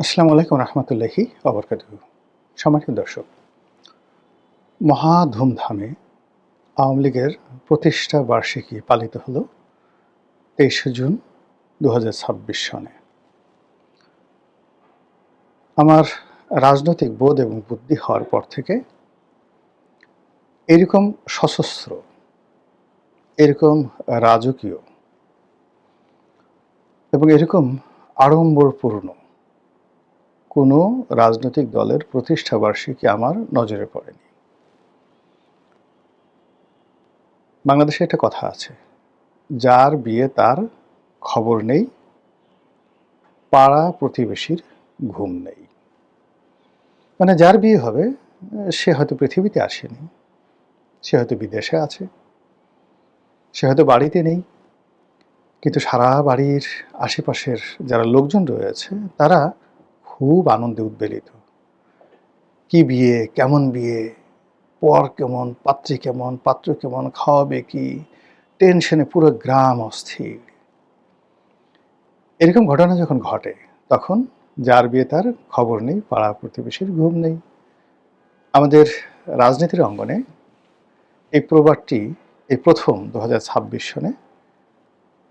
আসসালামু আলাইকুম রহমতুল্লাহি ওবরকাতুহু। সম্মানিত দর্শক, মহা ধুমধামে আওয়ামী লীগের প্রতিষ্ঠা বার্ষিকী পালিত হলো ২৩শে জুন ২০২৬ সনে। আমার রাজনৈতিক বোধ এবং বুদ্ধি হওয়ার পর থেকে এরকম সশস্ত্র, এরকম রাজকীয় এবং এরকম আড়ম্বরপূর্ণ কোনো রাজনৈতিক দলের প্রতিষ্ঠা বার্ষিকী আমার নজরে পড়েনি। বাংলাদেশে একটা কথা আছে, যার বিয়ে তার খবর নেই, পাড়া প্রতিবেশীর ঘুম নেই। মানে যার বিয়ে হবে সে হয়তো পৃথিবীতে আসেনি, সে হয়তো বিদেশে আছে, সে হয়তো বাড়িতে নেই, কিন্তু সারা বাড়ির আশেপাশের যারা লোকজন রয়েছে তারা খুব আনন্দে উদ্বেলিত। কি বিয়ে, কেমন বিয়ে, পর কেমন, পাত্রী কেমন, পাত্র কেমন, খাওয়াবে কি, টেনশনে পুরো গ্রাম অস্থির। এরকম ঘটনা যখন ঘটে তখন যার বিয়ে তার খবর নেই, পাড়া প্রতিবেশীর ঘুম নেই। আমাদের রাজনীতির অঙ্গনে এই প্রবাদটি এই প্রথম ২০২৬ সনে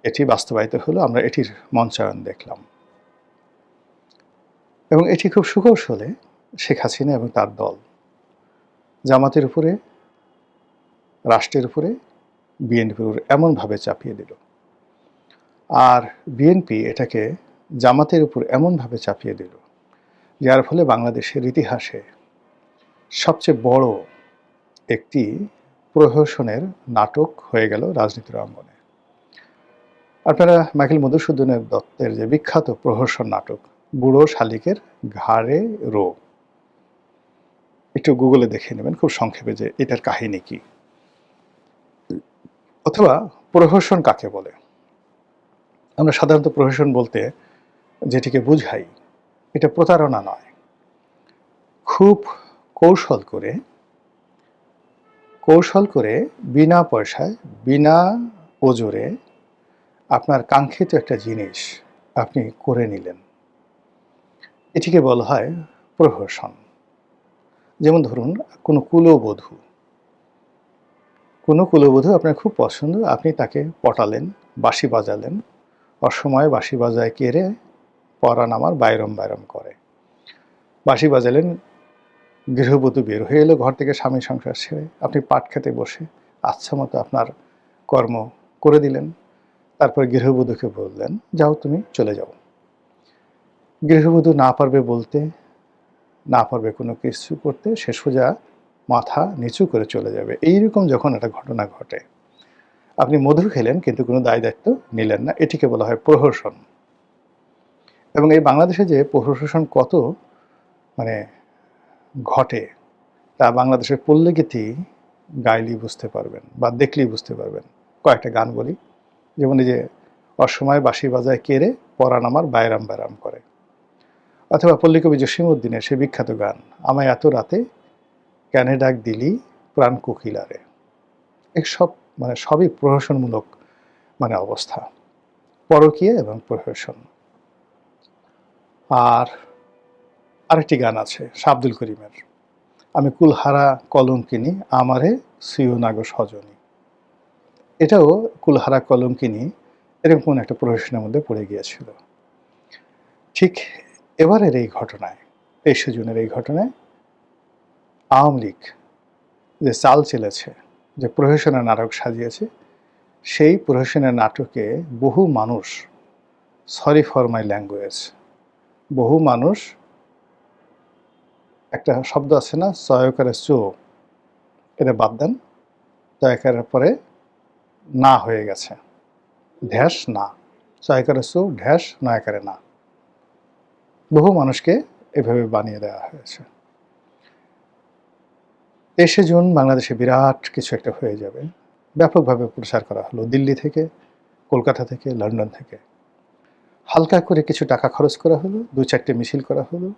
এটি বাস্তবায়িত হলো। আমরা এটির মঞ্চায়ন দেখলাম এবং এটি খুব সুকৌশলে শেখ হাসিনা এবং তার দল জামাতের উপরে, রাষ্ট্রের উপরে, বিএনপির উপরে এমনভাবে চাপিয়ে দিল, আর বিএনপি এটাকে জামাতের উপর এমনভাবে চাপিয়ে দিল, যার ফলে বাংলাদেশের ইতিহাসে সবচেয়ে বড় একটি প্রহসনের নাটক হয়ে গেল রাজনীতির অঙ্গনে। আপনারা মাইকেল মধুসূদনের দত্তের যে বিখ্যাত প্রহসন নাটক বুড়ো শালিকের ঘাড়ে রো, একটু গুগলে দেখে নেবেন খুব সংক্ষেপে যে এটার কাহিনী কি, অথবা প্রহসন কাকে বলে। আমরা সাধারণত প্রহসন বলতে যেটিকে বুঝাই, এটা প্রতারণা নয়, খুব কৌশল করে বিনা পয়সায়, বিনা ওজরে আপনার কাঙ্ক্ষিত একটা জিনিস আপনি করে নিলেন, এটিকে বলা হয় প্রহসন। যেমন ধরুন, কোনো কুলবধূ আপনার খুব পছন্দ, আপনি তাকে পটালেন, বাঁশি বাজালেন, অসময়ে বাঁশি বাজায় কেড়ে পরাণ আমার বাইরম বাইরম করে। বাঁশি বাজালেন, গৃহবধূ বের হয়ে এলো ঘর থেকে স্বামী সংসার ছেড়ে, আপনি পাট খেতে বসে আচ্ছা মতো আপনার কর্ম করে দিলেন। তারপর গৃহবধূকে বললেন, যাও তুমি চলে যাও। গৃহবধূ না পারবে বলতে, না পারবে কোনো কিছু করতে, সে সোজা মাথা নিচু করে চলে যাবে। এইরকম যখন একটা ঘটনা ঘটে, আপনি মধু খেলেন কিন্তু কোনো দায় দায়িত্ব নিলেন না, এটিকে বলা হয় প্রহসন। এবং এই বাংলাদেশে যে প্রহসন কত মানে ঘটে তা বাংলাদেশের পল্লীগীতি গাইলেই বুঝতে পারবেন বা দেখলেই বুঝতে পারবেন। কয়েকটা গান বলি, যেমন এই যে অসময়ে বাঁশি বাজায় কেড়ে পরাণ আমার বাইরাম বাইরাম করে, অথবা পল্লীকবি জসীমউদ্দিনের সে বিখ্যাত গান, আমায় এত রাতে ক্যানে ডাক দিলি প্রাণ কোকিলারে। এসব সবই প্রহসনমূলক অবস্থা, পরকীয়া এবং প্রহসন। আর আরেকটি গান আছে শাহ আব্দুল করিমের, আমি কুলহারা কলঙ্কিনী আমারে সিও নাগো সজনী। এটাও কুলহারা কলঙ্কিনী এরকম কোন একটা প্রহসনের মধ্যে পড়ে গিয়েছিল। ঠিক এবারের এই ঘটনায়, ২৩শে জুনের এই ঘটনায় আওয়ামী লীগ যে চাল চেলেছে, যে প্রহসনের নাটক সাজিয়েছে, সেই প্রহসনের নাটকে বহু মানুষ, সরি ফর মাই ল্যাঙ্গুয়েজ, বহু মানুষ, একটা শব্দ আছে না চয়কারে চো, এটা বাদ দেন, চয়কারের পরে না হয়ে গেছে, ঢ্যাস না, চয়কারে চো ঢ্যাস নয়কারে না, বহু মানুষকে এভাবে বানিয়ে দেওয়া হয়েছে। ২৩শে জুন বাংলাদেশে বিরাট কিছু একটা হয়ে যাবে, ব্যাপকভাবে প্রচার করা হলো দিল্লি থেকে, কলকাতা থেকে, লন্ডন থেকে। হালকা করে কিছু টাকা খরচ করা হলো, ২-৪টে মিছিল করা হলো,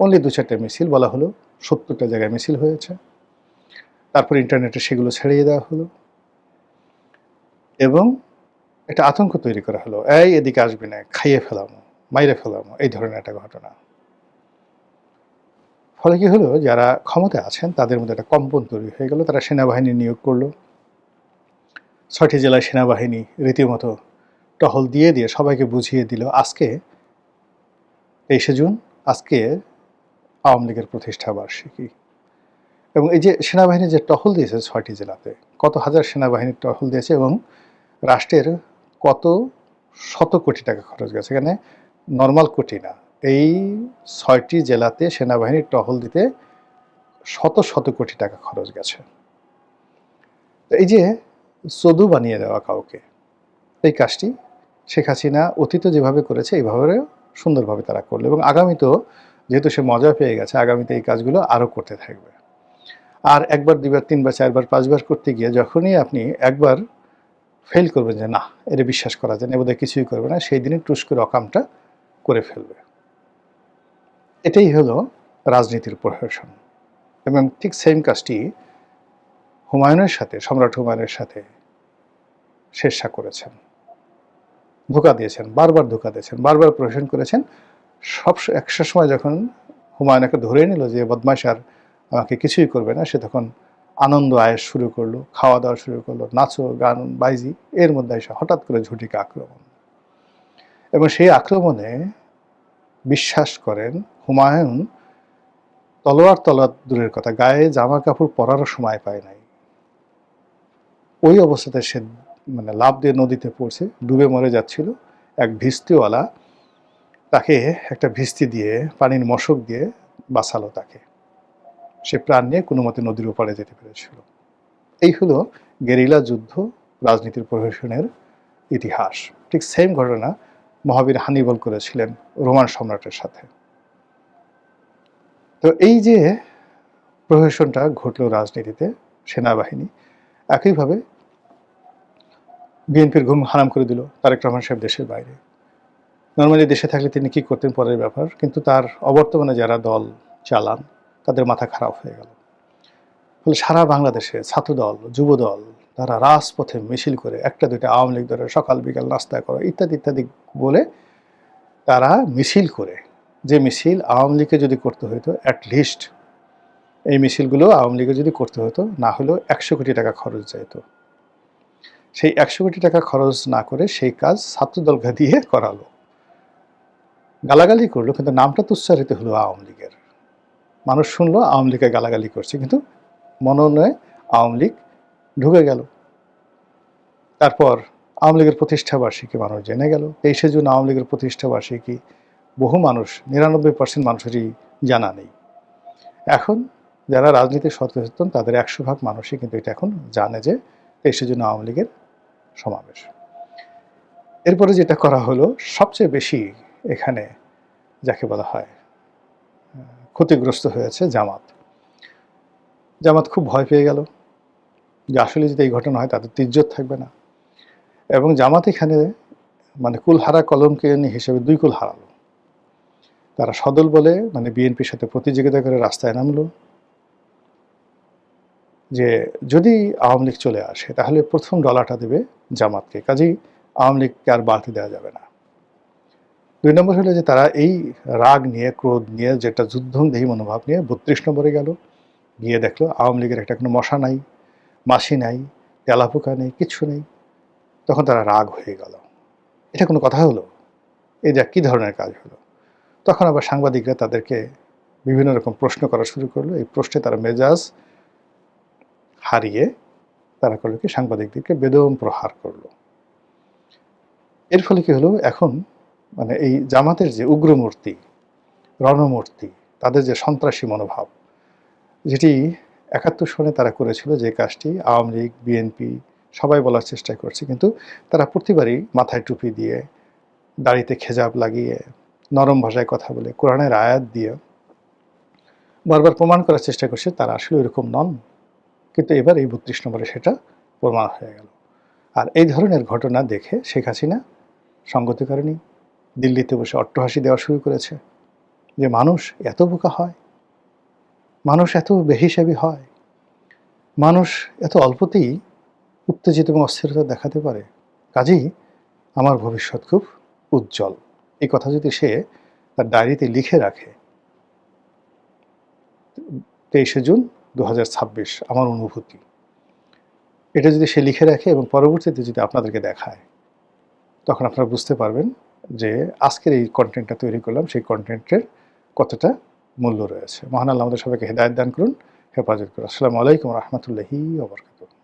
অনলি ২-৪টে মিছিল, বলা হলো ৭০টা জায়গায় মিছিল হয়েছে। তারপর ইন্টারনেটে সেগুলো ছড়িয়ে দেওয়া হলো এবং একটা আতঙ্ক তৈরি করা হলো, এই এদিকে আসবি না, খাইয়ে ফেলাম, মাইরে ফেলাম, এই ধরনের একটা ঘটনা। ফলে কি হলো, যারা ক্ষমতায় আছেন তাদের মধ্যে একটা কম্পন তৈরি হয়ে গেল। তারা সেনাবাহিনী নিয়োগ করলো। ৬টি জেলায় সেনাবাহিনী রীতিমতো টহল দিয়ে দিয়ে সবাইকে বুঝিয়ে দিল আজকে ২৩শে জুন, আজকে আওয়ামী লীগের প্রতিষ্ঠা বার্ষিকী। এবং এই যে সেনাবাহিনী যে টহল দিয়েছে ৬টি জেলাতে, কত হাজার সেনাবাহিনী টহল দিয়েছে এবং রাষ্ট্রের কত শত কোটি টাকা খরচ গেছে, এখানে নর্মাল কোটি না, এই ৬টি জেলাতে সেনাবাহিনীর টহল দিতে শত শত কোটি টাকা খরচ গেছে। এই যে চদু বানিয়ে দেওয়া কাউকে, এই কাজটি শেখ হাসিনা অতীতে যেভাবে করেছে এইভাবে সুন্দরভাবে তারা করলো, এবং আগামীতেও যেহেতু সে মজা পেয়ে গেছে, আগামীতে এই কাজগুলো আরও করতে থাকবে। আর একবার, দুইবার, তিনবার, চারবার, পাঁচবার করতে গিয়ে যখনই আপনি একবার ফেল করবেন যে না, এটা বিশ্বাস করা যায় না, বোধহয় কিছুই করবে না, সেই দিনই টুস করে অকামটা করে ফেলবে। এটাই হলো রাজনীতির প্রহসন। এবং ঠিক সেম কাজটি হুমায়ুনের সাথে, সম্রাট হুমায়ুনের সাথে শেরশাহ করেছেন। ধোঁকা দিয়েছেন, বারবার ধোঁকা দিয়েছেন, বারবার প্রহসন করেছেন। একটা সময় যখন হুমায়ুনকে ধরে নিল যে বদমাশ আর আমাকে কিছুই করবে না, সে তখন আনন্দ আয়েশ শুরু করলো, খাওয়া দাওয়া শুরু করলো, নাচো গান বাইজি, এর মধ্যে এসে হঠাৎ করে ঝটিকা আক্রমণ। এবং সেই আক্রমণে বিশ্বাস করেন হুমায়ুন তলোয়ার দূরের কথা, গায়ে জামা কাপড় পরারও সময় পায় নাই। ওই অবস্থাতে সে লাফ দিয়ে নদীতে পড়ছে, ডুবে মরে যাচ্ছিল। এক ভিস্তিওয়ালা তাকে একটা ভিস্তি দিয়ে, পানির মশক দিয়ে বাঁচালো তাকে। সে প্রাণ নিয়ে কোনো মতে নদীর ওপারে যেতে পেরেছিল। এই হলো গেরিলা যুদ্ধ, রাজনীতির প্রহসনের ইতিহাস। ঠিক সেম ঘটনা মহাবীর হানিবল করেছিলেন রোমান সম্রাটের সাথে। তো এই যে প্রহসনটা ঘটল রাজনীতিতে, সেনাবাহিনী একইভাবে বিএনপির ঘুম হারাম করে দিল। তারেক রহমান সাহেব দেশের বাইরে, নর্মালি দেশে থাকলে তিনি কি করতেন পরের ব্যাপার, কিন্তু তার অবর্তমানে যারা দল চালান তাদের মাথা খারাপ হয়ে গেল। ফলে সারা বাংলাদেশে ছাত্রদল, যুবদল তারা রাজপথে মিছিল করে, একটা দুইটা আওয়ামী লীগ ধরে সকাল বিকাল নাস্তা করা ইত্যাদি ইত্যাদি বলে তারা মিছিল করে, যে মিছিল আওয়ামী লীগকে যদি করতে হতো, অ্যাটলিস্ট এই মিছিলগুলো আওয়ামী লীগের যদি করতে হতো, না হলেও ১০০ কোটি টাকা খরচ যেত, সেই ১০০ কোটি টাকা খরচ না করে সেই কাজ ছাত্রদলকে দিয়ে করালো। গালাগালি করলো, কিন্তু নামটা তো উচ্চারিত হলো আওয়ামী লীগের। মানুষ শুনলো আওয়ামী লীগকে গালাগালি করছে, কিন্তু মনোনয়ে আওয়ামী লীগ ঢুকে গেল। তারপর আওয়ামী লীগের প্রতিষ্ঠা বার্ষিকী মানুষ জেনে গেল। ২৩শে জুন আওয়ামী লীগের প্রতিষ্ঠা বার্ষিকী বহু মানুষ, ৯৯% মানুষেরই জানা নেই। এখন যারা রাজনীতি সচেতন তাদের ১০০% মানুষই কিন্তু এটা এখন জানে যে ২৩শে জুন আওয়ামী লীগের সমাবেশ। এরপরে যেটা করা হলো, সবচেয়ে বেশি এখানে যাকে বলা হয় ক্ষতিগ্রস্ত হয়েছে জামাত। জামাত খুব ভয় পেয়ে গেল যে আসলে যদি এই ঘটনা হয় তাদের তো ইজ্জত থাকবে না। এবং জামাত এখানে কুলহারা কলমকানী হিসেবে ২ কুল হারালো। তারা সদল বলে বিএনপির সাথে প্রতিযোগিতা করে রাস্তায় নামলো যে যদি আওয়ামী লীগ চলে আসে তাহলে প্রথম ডলারটা দেবে জামাতকে, কাজেই আওয়ামী লীগকে আর বাড়তে দেওয়া যাবে না। ২ নম্বর হলো যে তারা এই রাগ নিয়ে, ক্রোধ নিয়ে, যেটা যুদ্ধংদেহী মনোভাব নিয়ে ৩২ নম্বরে গেল, গিয়ে দেখলো আওয়ামী লীগের একটা কোনো মশা নাই, মাসি নাই, তেলাপোকা নেই, কিচ্ছু নেই। তখন তারা রাগ হয়ে গেল। এটা কোনো কথা হলো? এটা কী ধরনের কাজ হলো? তখন আবার সাংবাদিকরা তাদেরকে বিভিন্ন রকম প্রশ্ন করা শুরু করলো। এই প্রশ্নে তারা মেজাজ হারিয়ে তারা করলো কি, সাংবাদিকদেরকে বেদম প্রহার করলো। এর ফলে কি হলো, এখন এই জামাতের যে উগ্রমূর্তি, রণমূর্তি, তাদের যে সন্ত্রাসী মনোভাব, যেটি ৭১ সনে তারা করেছিল, যে কাজটি আওয়ামী লীগ, বিএনপি সবাই বলার চেষ্টা করছে, কিন্তু তারা প্রতিবারই মাথায় টুপি দিয়ে, দাড়িতে খেজাব লাগিয়ে, নরম ভাষায় কথা বলে, কোরআনের আয়াত দিয়ে বারবার প্রমাণ করার চেষ্টা করছে তারা আসলে এরকম নন। কিন্তু এবার এই ৩২ নম্বরে সেটা প্রমাণ হয়ে গেল। আর এই ধরনের ঘটনা দেখে শেখ হাসিনা সঙ্গতি করেনি, দিল্লিতে বসে অট্টহাসি দেওয়া শুরু করেছে যে মানুষ এত বোকা হয়, মানুষ এত বেহিসাবি হয়, মানুষ এত অল্পতেই উত্তেজিত এবং অস্থিরতা দেখাতে পারে, কাজেই আমার ভবিষ্যৎ খুব উজ্জ্বল। এই কথা যদি সে তার ডায়েরিতে লিখে রাখে, 23শে জুন 2026 আমার অনুভূতি, এটা যদি সে লিখে রাখে এবং পরবর্তীতে যদি আপনাদেরকে দেখায়, তখন আপনারা বুঝতে পারবেন যে আজকের এই কন্টেন্টটা তৈরি করলাম, সেই কন্টেন্টের কতটা মূল্য রয়েছে। মহান আল্লাহ আমাদের সবাইকে হেদায়েত দান করুন, হেফাজত করুন। আসসালামু আলাইকুম ওয়া রাহমাতুল্লাহি ওয়া বারাকাতুহু।